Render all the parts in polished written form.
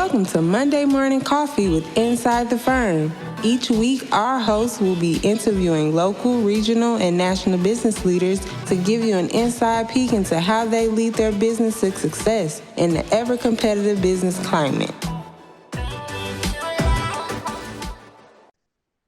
Welcome to Monday Morning Coffee with Inside the Firm. Each week, our hosts will be interviewing local, regional, and national business leaders to give you an inside peek into how they lead their business to success in the ever-competitive business climate.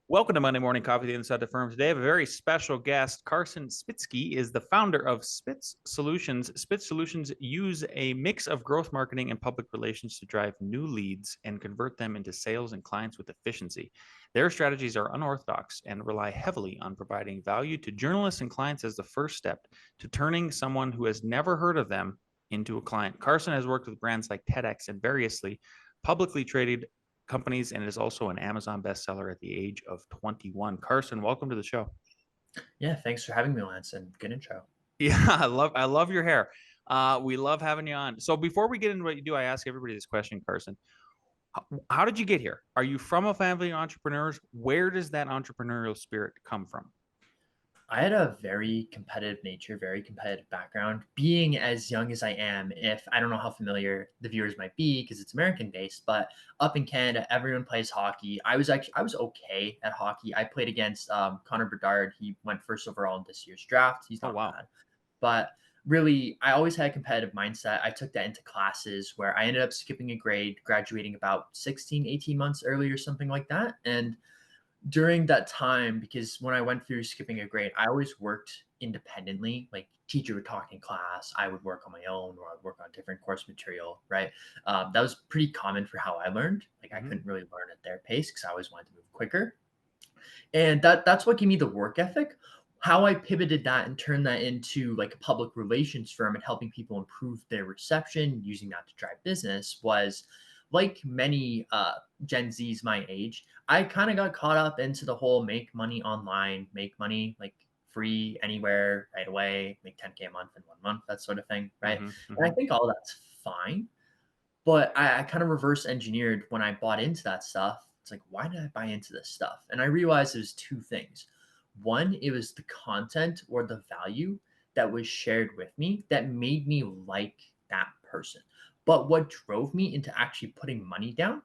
Welcome to Monday Morning Coffee Inside the Firm. Today I have a very special guest. Carson Spitzke is the founder of Spitz Solutions. Spitz Solutions use a mix of growth marketing and public relations to drive new leads and convert them into sales and clients with efficiency. Their strategies are unorthodox and rely heavily on providing value to journalists and clients as the first step to turning someone who has never heard of them into a client. Carson has worked with brands like TEDx and variously publicly traded companies, and is also an Amazon bestseller at the age of 21. Carson, welcome to the show. Yeah, thanks for having me, Lance, and good intro. Yeah, I love your hair. We love having you on. So before we get into what you do, I ask everybody this question, Carson. How did you get here? Are you from a family of entrepreneurs? Where does that entrepreneurial spirit come from? I had a very competitive nature, very competitive background. Being as young as I am, if I don't know how familiar the viewers might be because it's American based, but up in Canada, everyone plays hockey. I was okay at hockey. I played against Connor Bedard. He went first overall in this year's draft. He's not bad, but really, I always had a competitive mindset. I took that into classes where I ended up skipping a grade, graduating about 16, 18 months early or something like that. And during that time, because when I went through skipping a grade, I always worked independently. Like teacher would talk in class, I would work on my own, or I'd work on different course material, right? That was pretty common for how I learned. Like I couldn't really learn at their pace because I always wanted to move quicker. And that's what gave me the work ethic. How I pivoted that and turned that into like a public relations firm and helping people improve their reception, using that to drive business was like many Gen Zs my age. I kind of got caught up into the whole make money online, make money like free anywhere right away, make 10K a month in 1 month, that sort of thing, right? And I think all that's fine, but I kind of reverse engineered when I bought into that stuff. It's like, why did I buy into this stuff? And I realized it was two things. One, it was the content or the value that was shared with me that made me like that person. But what drove me into actually putting money down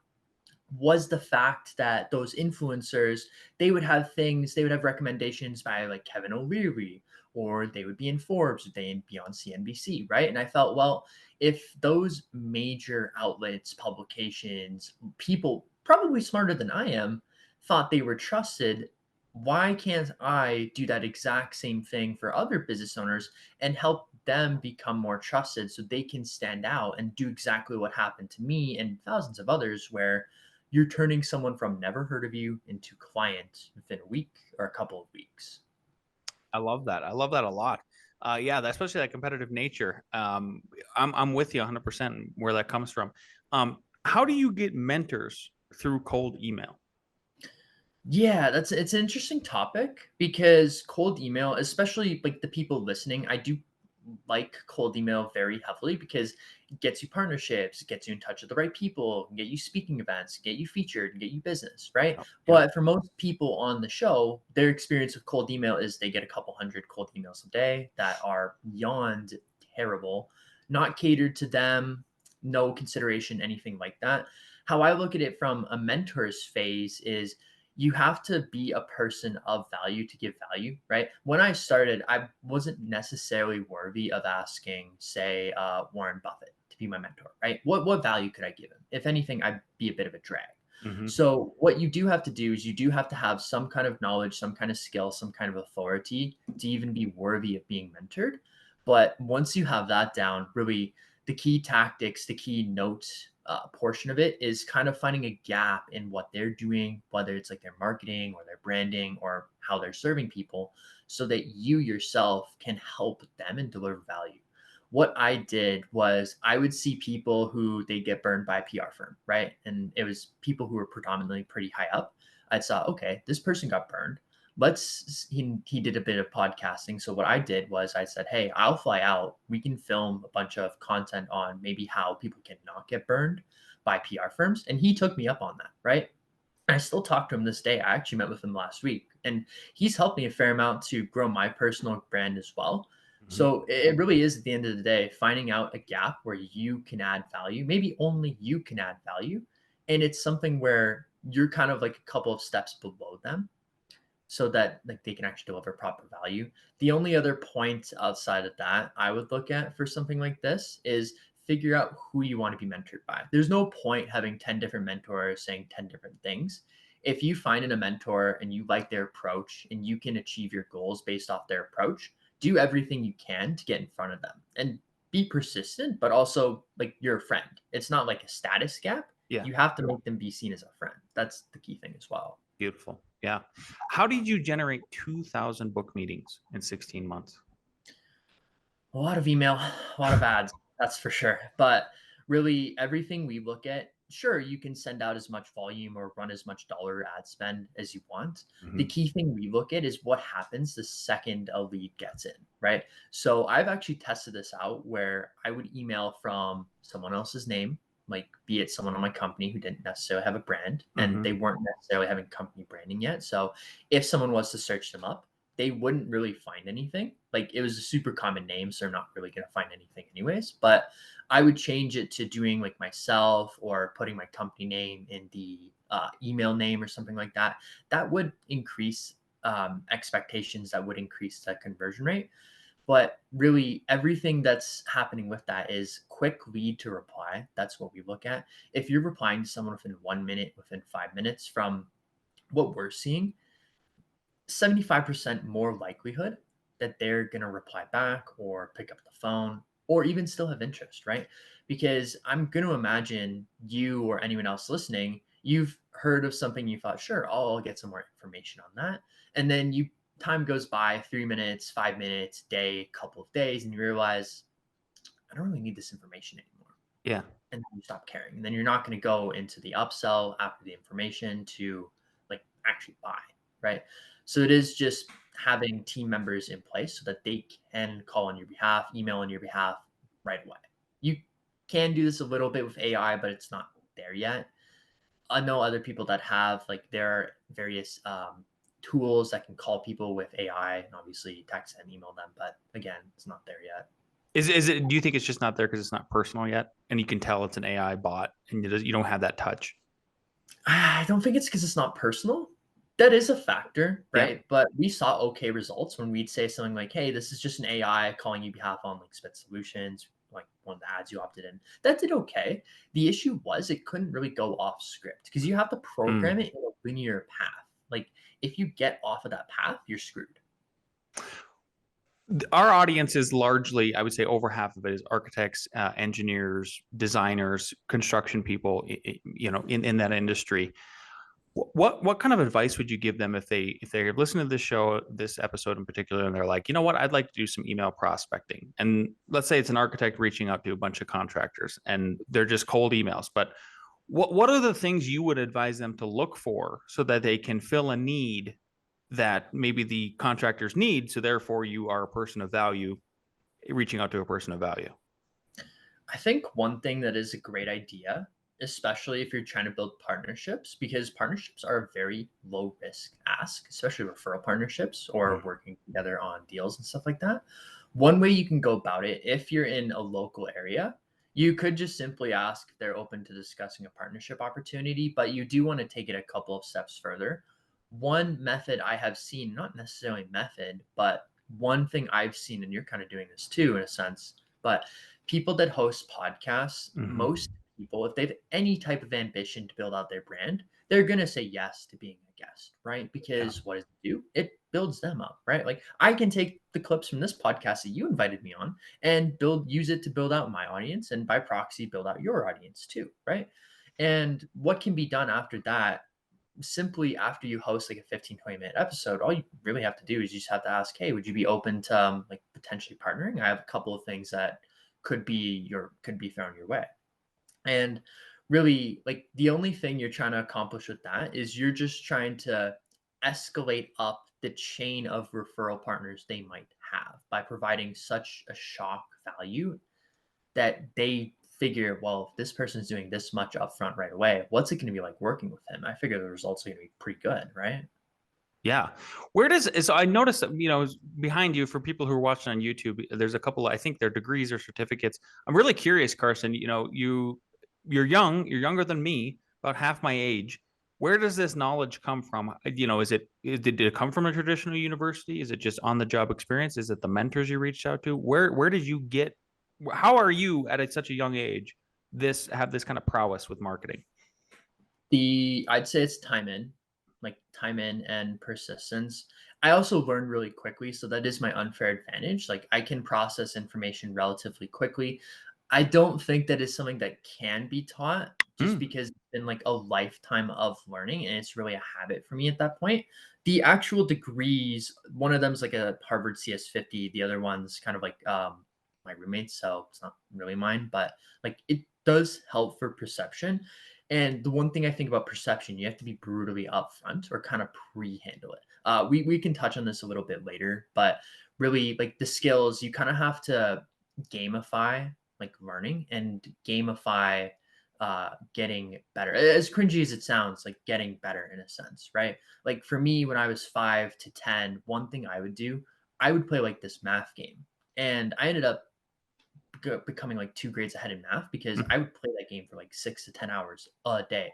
was the fact that those influencers, they would have recommendations by like Kevin O'Leary, or they would be in Forbes, or they'd be on CNBC, right? And I felt, well, if those major outlets, publications, people probably smarter than I am, thought they were trusted, why can't I do that exact same thing for other business owners and help them become more trusted so they can stand out and do exactly what happened to me and thousands of others, where you're turning someone from never heard of you into client within a week or a couple of weeks. I love that. I love that a lot. Yeah, especially that competitive nature. I'm with you 100% where that comes from. How do you get mentors through cold email? Yeah, it's an interesting topic because cold email, especially like the people listening, I do like cold email very heavily because it gets you partnerships, it gets you in touch with the right people, can get you speaking events, get you featured, and get you business, right? Yeah. But for most people on the show, their experience with cold email is they get a couple hundred cold emails a day that are beyond terrible, not catered to them, no consideration, anything like that. How I look at it from a mentor's phase is you have to be a person of value to give value, right? When I started, I wasn't necessarily worthy of asking, say, Warren Buffett to be my mentor, right? What value could I give him? If anything, I'd be a bit of a drag. So what you do have to do is you do have to have some kind of knowledge, some kind of skill, some kind of authority to even be worthy of being mentored. But once you have that down, really the key tactics, the key notes portion of it is kind of finding a gap in what they're doing, whether it's like their marketing or their branding or how they're serving people, so that you yourself can help them and deliver value. What I did was I would see people who they get burned by a PR firm, right? And it was people who were predominantly pretty high up. I saw, okay, this person got burned. He did a bit of podcasting. So what I did was I said, hey, I'll fly out. We can film a bunch of content on maybe how people can not get burned by PR firms. And he took me up on that, right? I still talk to him this day. I actually met with him last week, and he's helped me a fair amount to grow my personal brand as well. So it really is, at the end of the day, finding out a gap where you can add value, maybe only you can add value. And it's something where you're kind of like a couple of steps below them so that like they can actually deliver proper value. The only other point outside of that I would look at for something like this is figure out who you want to be mentored by. There's no point having 10 different mentors saying 10 different things. If you find in a mentor and you like their approach and you can achieve your goals based off their approach, do everything you can to get in front of them and be persistent, but also like you're a friend. It's not like a status gap. Yeah. You have to make them be seen as a friend. That's the key thing as well. Beautiful. Yeah. How did you generate 2,000 book meetings in 16 months? A lot of email, a lot of ads, that's for sure. But really, everything we look at, sure, you can send out as much volume or run as much dollar ad spend as you want. The key thing we look at is what happens the second a lead gets in, right? So I've actually tested this out where I would email from someone else's name, like be it someone on my company who didn't necessarily have a brand and they weren't necessarily having company branding yet. So if someone was to search them up, they wouldn't really find anything. Like it was a super common name, so they're not really going to find anything anyways. But I would change it to doing like myself or putting my company name in the email name or something like that. That would increase expectations. That would increase the conversion rate. But really, everything that's happening with that is quick lead to reply. That's what we look at. If you're replying to someone within 1 minute, within 5 minutes, from what we're seeing, 75% more likelihood that they're going to reply back or pick up the phone or even still have interest, right? Because I'm going to imagine you or anyone else listening, you've heard of something, you thought, sure, I'll get some more information on that. And then time goes by, 3 minutes, 5 minutes, day, couple of days, and you realize, I don't really need this information anymore. Yeah. And then you stop caring. And then you're not going to go into the upsell after the information to like actually buy, right? So it is just having team members in place so that they can call on your behalf, email on your behalf right away. You can do this a little bit with AI, but it's not there yet. I know other people that have, like, there are various tools that can call people with AI and obviously text and email them, but again, it's not there yet. Is it? Do you think it's just not there because it's not personal yet, and you can tell it's an AI bot, and you don't have that touch? I don't think it's because it's not personal. That is a factor, Yeah. right? But we saw okay results when we'd say something like, "Hey, this is just an AI calling you behalf on like Spit Solutions, like one of the ads you opted in." That did okay. The issue was it couldn't really go off script because you have to program it in a linear path. Like if you get off of that path, you're screwed. Our audience is largely, I would say, over half of it is architects, engineers, designers, construction people. In that industry. What kind of advice would you give them if they're listening to this show, this episode in particular, and they're like, you know what, I'd like to do some email prospecting, and let's say it's an architect reaching out to a bunch of contractors, and they're just cold emails, but what are the things you would advise them to look for so that they can fill a need that maybe the contractors need, so therefore you are a person of value reaching out to a person of value? I think one thing that is a great idea, especially if you're trying to build partnerships, because partnerships are a very low risk ask, especially referral partnerships or working together on deals and stuff like that. One way you can go about it, if you're in a local area, you could just simply ask if they're open to discussing a partnership opportunity, but you do want to take it a couple of steps further. One method I have seen, not necessarily method, but one thing I've seen, and you're kind of doing this too in a sense, but people that host podcasts, most people, if they have any type of ambition to build out their brand, they're going to say yes to being a guest, right? Because what does it do? It builds them up, right? Like I can take the clips from this podcast that you invited me on and use it to build out my audience, and by proxy build out your audience too, right? And what can be done after that, simply after you host like a 15-20 minute episode, all you really have to do is you just have to ask, hey, would you be open to like potentially partnering? I have a couple of things that could be thrown your way. And really, like, the only thing you're trying to accomplish with that is you're just trying to escalate up the chain of referral partners they might have by providing such a shock value that they figure, well, if this person's doing this much upfront right away, what's it going to be like working with him? I figure the results are going to be pretty good, right? Yeah. Where does so I noticed that, behind you for people who are watching on YouTube, there's a couple, I think they're degrees or certificates. I'm really curious, Carson, you're young, you're younger than me, about half my age. Where does this knowledge come from? Did it come from a traditional university? Is it just on the job experience? Is it the mentors you reached out to? Where did you get, how are you at such a young age have this kind of prowess with marketing? I'd say it's time in and persistence. I also learn really quickly, so that is my unfair advantage. Like I can process information relatively quickly. I don't think that is something that can be taught just Hmm. because it's been like a lifetime of learning and it's really a habit for me at that point. The actual degrees, one of them's like a Harvard CS50, the other one's kind of like my roommate's, so it's not really mine, but like it does help for perception. And the one thing I think about perception, you have to be brutally upfront or kind of pre-handle it. We can touch on this a little bit later, but really like the skills, you kind of have to gamify like learning and gamify getting better. As cringy as it sounds, like getting better in a sense, right? Like for me, when I was 5 to 10, one thing I would do, I would play like this math game. And I ended up becoming like 2 grades ahead in math because I would play that game for like 6 to 10 hours a day.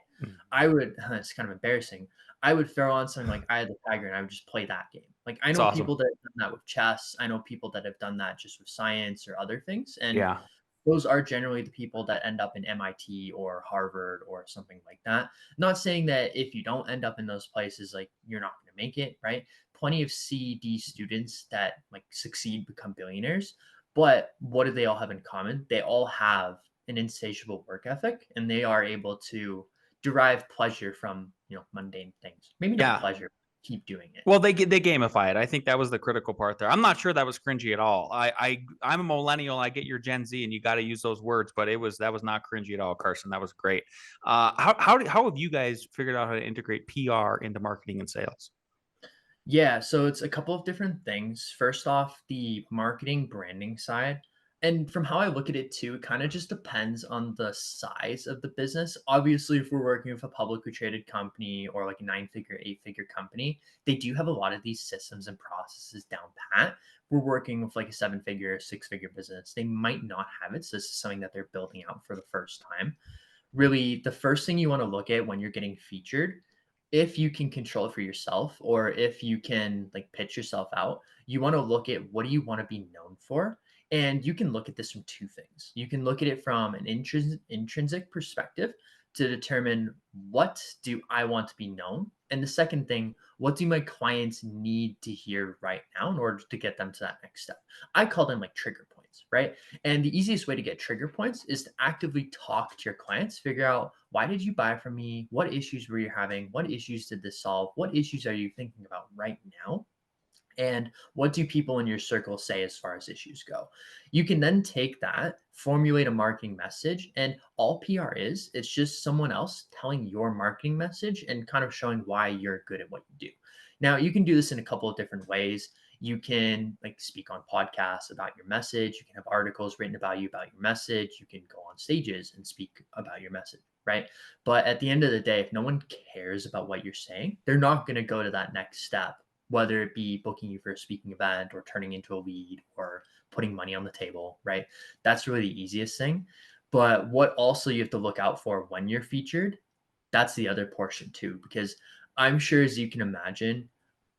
I would, it's kind of embarrassing. I would throw on something like Eye of the Tiger and I would just play that game. Like I It's know awesome. people that have done that with chess. I know people that have done that just with science or other things. And Yeah. those are generally the people that end up in MIT or Harvard or something like that. Not saying that if you don't end up in those places, like you're not going to make it, right? Plenty of CD students that like succeed, become billionaires. But what do they all have in common? They all have an insatiable work ethic and they are able to derive pleasure from, mundane things. Maybe not Yeah. pleasure, keep doing it. Well, they gamify it. I think that was the critical part there. I'm not sure that was cringy at all. I'm a millennial. I get your Gen Z, and you got to use those words, but that was not cringy at all, Carson. That was great. How have you guys figured out how to integrate PR into marketing and sales? Yeah, so it's a couple of different things. First off, the marketing branding side. And from how I look at it too, it kind of just depends on the size of the business. Obviously, if we're working with a publicly traded company or like a 9 figure, 8 figure company, they do have a lot of these systems and processes down pat. We're working with like a 7 figure, 6 figure business. They might not have it. So this is something that they're building out for the first time. Really, the first thing you want to look at when you're getting featured, if you can control it for yourself or if you can like pitch yourself out, you want to look at what do you want to be known for. And you can look at this from two things. You can look at it from an intrinsic perspective to determine what do I want to be known, and the second thing, what do my clients need to hear right now in order to get them to that next step. I call them like trigger points, right? And the easiest way to get trigger points is to actively talk to your clients, figure out why did you buy from me? What issues were you having? What issues did this solve? What issues are you thinking about right now? And what do people in your circle say as far as issues go? You can then take that, formulate a marketing message, and all PR is, it's just someone else telling your marketing message and kind of showing why you're good at what you do. Now, you can do this in a couple of different ways. You can like speak on podcasts about your message. You can have articles written about you about your message. You can go on stages and speak about your message, right? But at the end of the day, if no one cares about what you're saying, they're not going to go to that next step, whether it be booking you for a speaking event or turning into a lead or putting money on the table, right? That's really the easiest thing. But what also you have to look out for when you're featured, that's the other portion too, because I'm sure as you can imagine,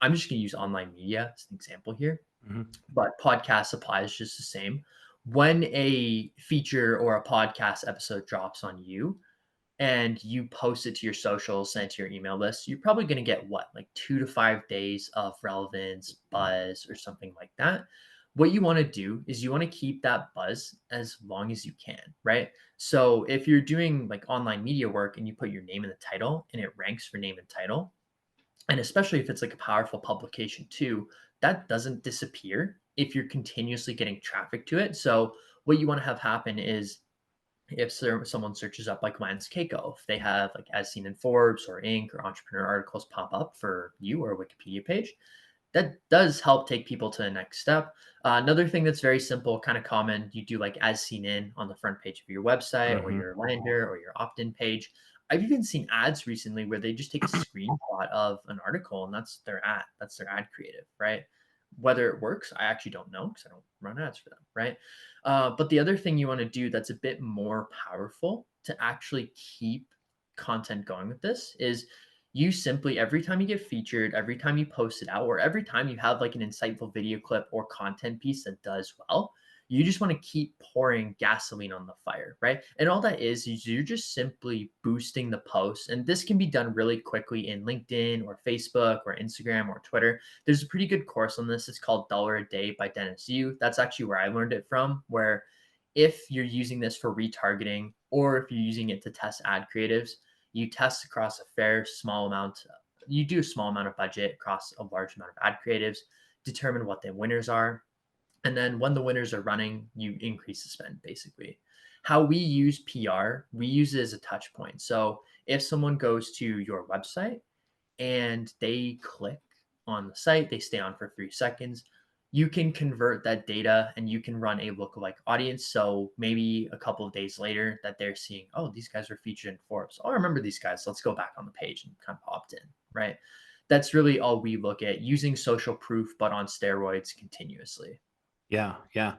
I'm just going to use online media as an example here, Mhm. but podcast applies just the same. When a feature or a podcast episode drops on you, and you post it to your socials, send it to your email list, you're probably going to get what, like 2 to 5 days of relevance, buzz, or something like that. What you want to do is you want to keep that buzz as long as you can, right? So if you're doing like online media work and you put your name in the title and it ranks for name and title, and especially if it's like a powerful publication too, that doesn't disappear if you're continuously getting traffic to it. So what you want to have happen is if someone searches up like Lance Cayko, if they have like as seen in Forbes or Inc. or Entrepreneur articles pop up for you or a Wikipedia page, that does help take people to the next step. Another thing that's very simple, kind of common, you do like as seen in on the front page of your website or Mhm. your lander or your opt-in page. I've even seen ads recently where they just take a screenshot of an article and that's their ad. That's their ad creative, right? Whether it works, I actually don't know because I don't run ads for them, right? But the other thing you want to do that's a bit more powerful to actually keep content going with this is you simply, every time you get featured, every time you post it out, or every time you have like an insightful video clip or content piece that does well, you just want to keep pouring gasoline on the fire, right? And all that is you're just simply boosting the posts. And this can be done really quickly in LinkedIn or Facebook or Instagram or Twitter. There's a pretty good course on this. It's called Dollar a Day by Dennis Yu. That's actually where I learned it from, where if you're using this for retargeting or if you're using it to test ad creatives, you test across a fair small amount. You do a small amount of budget across a large amount of ad creatives, determine what the winners are, and then when the winners are running, you increase the spend basically. How we use PR, we use it as a touch point. So if someone goes to your website and they click on the site, they stay on for 3 seconds, you can convert that data and you can run a lookalike audience. So maybe a couple of days later that they're seeing, oh, these guys were featured in Forbes. Oh, I remember these guys. Let's go back on the page and kind of opt in, right? That's really all we look at, using social proof, but on steroids continuously. Yeah, yeah.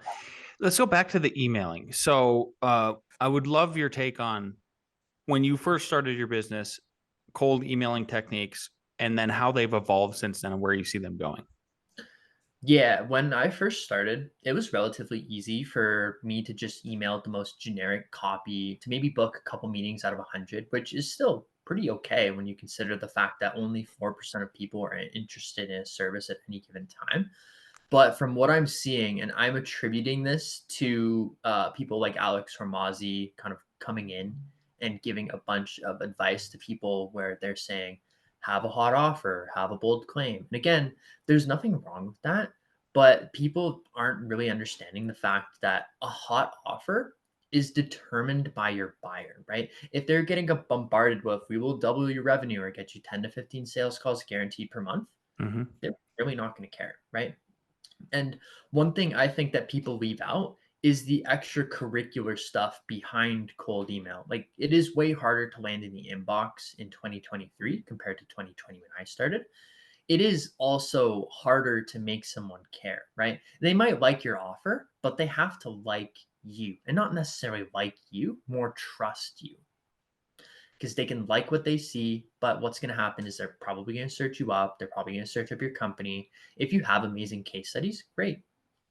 Let's go back to the emailing. So I would love your take on when you first started your business, cold emailing techniques, and then how they've evolved since then and where you see them going. Yeah, when I first started, it was relatively easy for me to just email the most generic copy to maybe book a couple meetings out of 100, which is still pretty okay when you consider the fact that only 4% of people are interested in a service at any given time. But from what I'm seeing, and I'm attributing this to people like Alex Hormozzi kind of coming in and giving a bunch of advice to people where they're saying, have a hot offer, have a bold claim. And again, there's nothing wrong with that, but people aren't really understanding the fact that a hot offer is determined by your buyer, right? If they're getting bombarded with, we will double your revenue or get you 10 to 15 sales calls guaranteed per month, Mm-hmm. they're really not going to care, right? And one thing I think that people leave out is the extracurricular stuff behind cold email. Like it is way harder to land in the inbox in 2023 compared to 2020 when I started. It is also harder to make someone care, right? They might like your offer, but they have to like you and not necessarily like you, more trust you because they can like what they see, but what's going to happen is they're probably going to search you up. They're probably going to search up your company. If you have amazing case studies, great.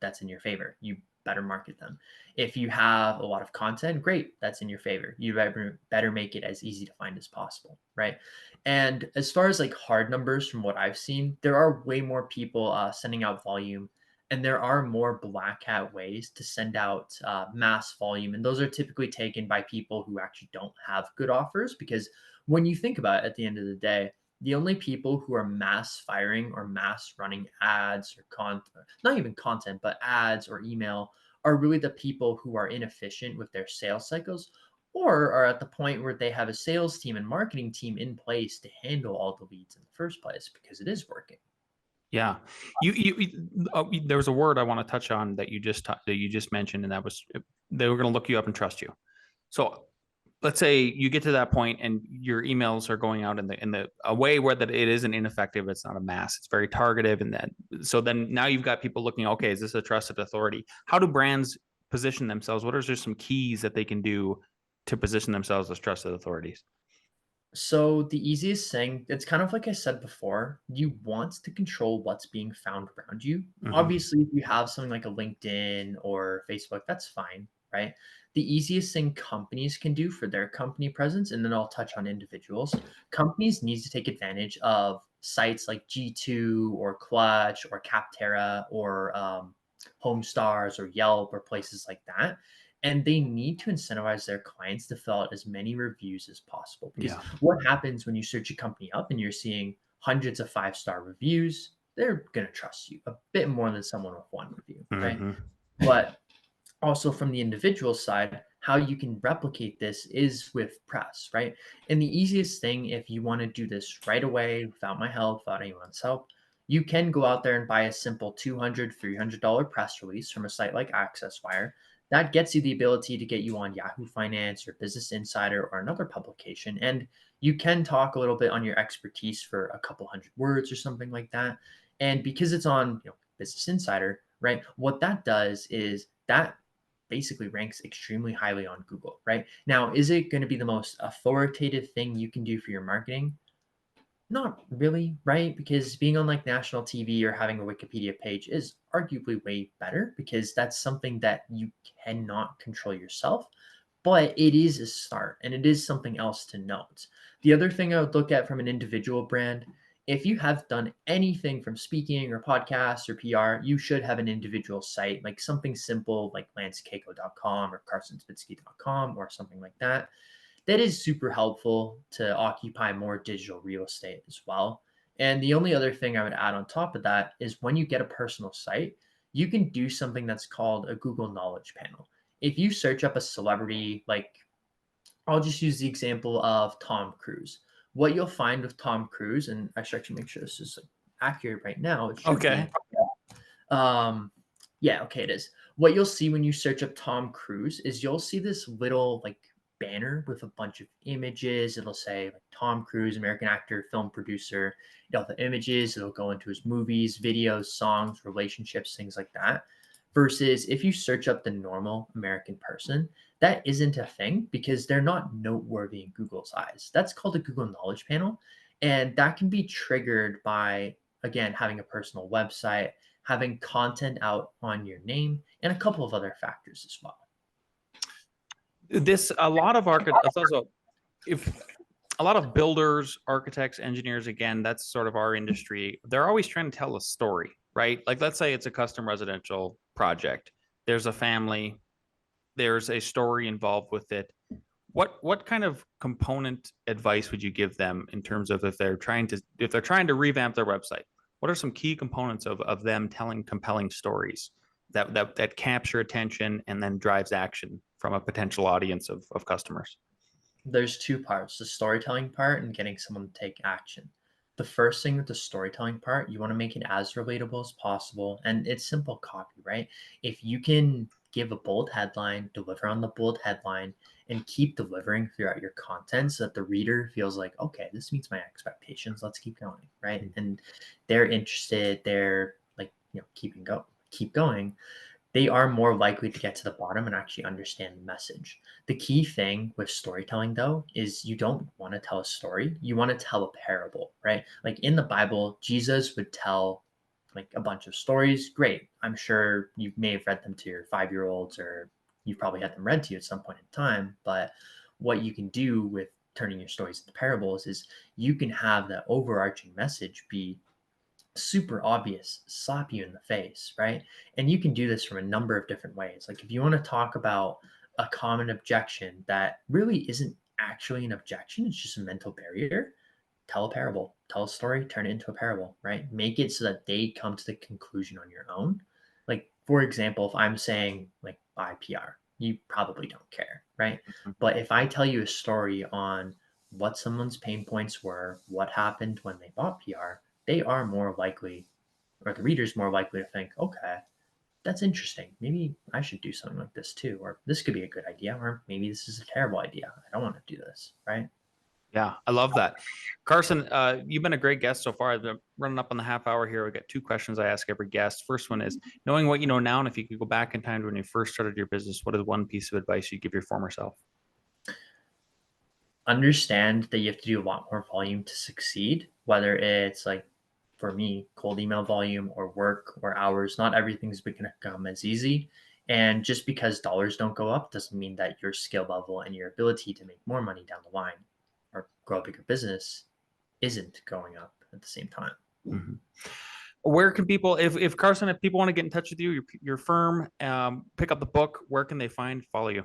That's in your favor. You better market them. If you have a lot of content, great. That's in your favor. You better make it as easy to find as possible, right? And as far as like hard numbers from what I've seen, there are way more people sending out volume and there are more black hat ways to send out mass volume. And those are typically taken by people who actually don't have good offers. Because when you think about it, at the end of the day, the only people who are mass firing or mass running ads or content, not even content, but ads or email, are really the people who are inefficient with their sales cycles or are at the point where they have a sales team and marketing team in place to handle all the leads in the first place because it is working. Yeah, there was a word I want to touch on that you just mentioned, and that was they were going to look you up and trust you. So let's say you get to that point and your emails are going out in the a way where that it isn't ineffective. It's not a mass. It's very targeted, and that so then now you've got people looking. Okay, is this a trusted authority? How do brands position themselves? What are there some keys that they can do to position themselves as trusted authorities? So the easiest thing, it's kind of like I said before, you want to control what's being found around you. Mm-hmm. Obviously, if you have something like a LinkedIn or Facebook, that's fine, right? The easiest thing companies can do for their company presence, and then I'll touch on individuals. Companies need to take advantage of sites like G2 or Clutch or Capterra or Homestars or Yelp or places like that, and they need to incentivize their clients to fill out as many reviews as possible because Yeah. what happens when you search a company up and you're seeing hundreds of 5-star reviews, they're going to trust you a bit more than someone with one review, right? Mm-hmm. But also from the individual side, how you can replicate this is with press, right? And the easiest thing, if you want to do this right away without my help, without anyone's help, you can go out there and buy a simple $200, $300 press release from a site like AccessWire that gets you the ability to get you on Yahoo Finance or Business Insider or another publication. And you can talk a little bit on your expertise for a couple hundred words or something like that. And because it's on Business Insider, right? What that does is that basically ranks extremely highly on Google, right? Now, is it going to be the most authoritative thing you can do for your marketing? Not really, right? Because being on like national TV or having a Wikipedia page is arguably way better because that's something that you cannot control yourself, but it is a start and it is something else to note. The other thing I would look at from an individual brand, if you have done anything from speaking or podcasts or PR, you should have an individual site, like something simple like lancecayko.com or carsonspitzke.com or something like that. That is super helpful to occupy more digital real estate as well. And the only other thing I would add on top of that is when you get a personal site, you can do something that's called a Google Knowledge Panel. If you search up a celebrity, like I'll just use the example of Tom Cruise. What you'll find with Tom Cruise, and I should actually make sure this is accurate right now. It should Okay. be. Yeah, okay, it is. What you'll see when you search up Tom Cruise is you'll see this little like banner with a bunch of images. It'll say like Tom Cruise, American actor, film producer. It'll have the images. It'll go into his movies, videos, songs, relationships, things like that. Versus if you search up the normal American person, that isn't a thing because they're not noteworthy in Google's eyes. That's called a Google Knowledge Panel. And that can be triggered by, again, having a personal website, having content out on your name, and a couple of other factors as well. A lot of architects, also, if a lot of builders, architects, engineers, again, that's sort of our industry. They're always trying to tell a story, right? Like, let's say it's a custom residential project. There's a family, there's a story involved with it. What kind of component advice would you give them in terms of if they're trying to revamp their website? What are some key components of them telling compelling stories that capture attention and then drives action from a potential audience of customers? There's two parts, the storytelling part and getting someone to take action. The first thing with the storytelling part, you want to make it as relatable as possible. And it's simple copy, right? If you can give a bold headline, deliver on the bold headline, and keep delivering throughout your content so that the reader feels like, okay, this meets my expectations. Let's keep going, right? And they're interested, they're like, keep going, they are more likely to get to the bottom and actually understand the message. The key thing with storytelling, though, is you don't want to tell a story. You want to tell a parable, right? Like in the Bible, Jesus would tell like a bunch of stories. Great. I'm sure you may have read them to your 5-year-olds or you've probably had them read to you at some point in time. But what you can do with turning your stories into parables is you can have that overarching message be super obvious, slap you in the face, right? And you can do this from a number of different ways. Like if you want to talk about a common objection that really isn't actually an objection, it's just a mental barrier, tell a parable, tell a story, turn it into a parable, right? Make it so that they come to the conclusion on your own. Like, for example, if I'm saying like buy PR, you probably don't care, right? But if I tell you a story on what someone's pain points were, what happened when they bought PR, they are more likely, or the reader's more likely to think, okay, that's interesting. Maybe I should do something like this too, or this could be a good idea, or maybe this is a terrible idea. I don't want to do this, right? Yeah, I love that. Carson, you've been a great guest so far. I'm running up on the half hour here. We got 2 questions I ask every guest. First one is, knowing what you know now, and if you could go back in time to when you first started your business, what is one piece of advice you give your former self? Understand that you have to do a lot more volume to succeed, whether it's like for me, cold email volume or work or hours. Not everything's going to come as easy. And just because dollars don't go up doesn't mean that your skill level and your ability to make more money down the line or grow a bigger business isn't going up at the same time. Mm-hmm. Where can people, if Carson, if people want to get in touch with you, your firm, pick up the book, where can they follow you?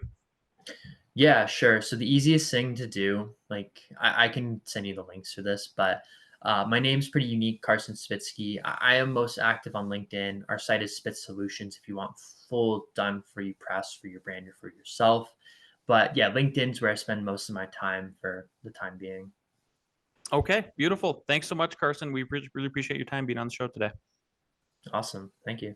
Yeah, sure. So the easiest thing to do, like I can send you the links for this, but my name's pretty unique, Carson Spitzke. I am most active on LinkedIn. Our site is Spitz Solutions if you want full done for you press for your brand or for yourself. But yeah, LinkedIn's where I spend most of my time for the time being. Okay, beautiful. Thanks so much, Carson. We really appreciate your time being on the show today. Awesome. Thank you.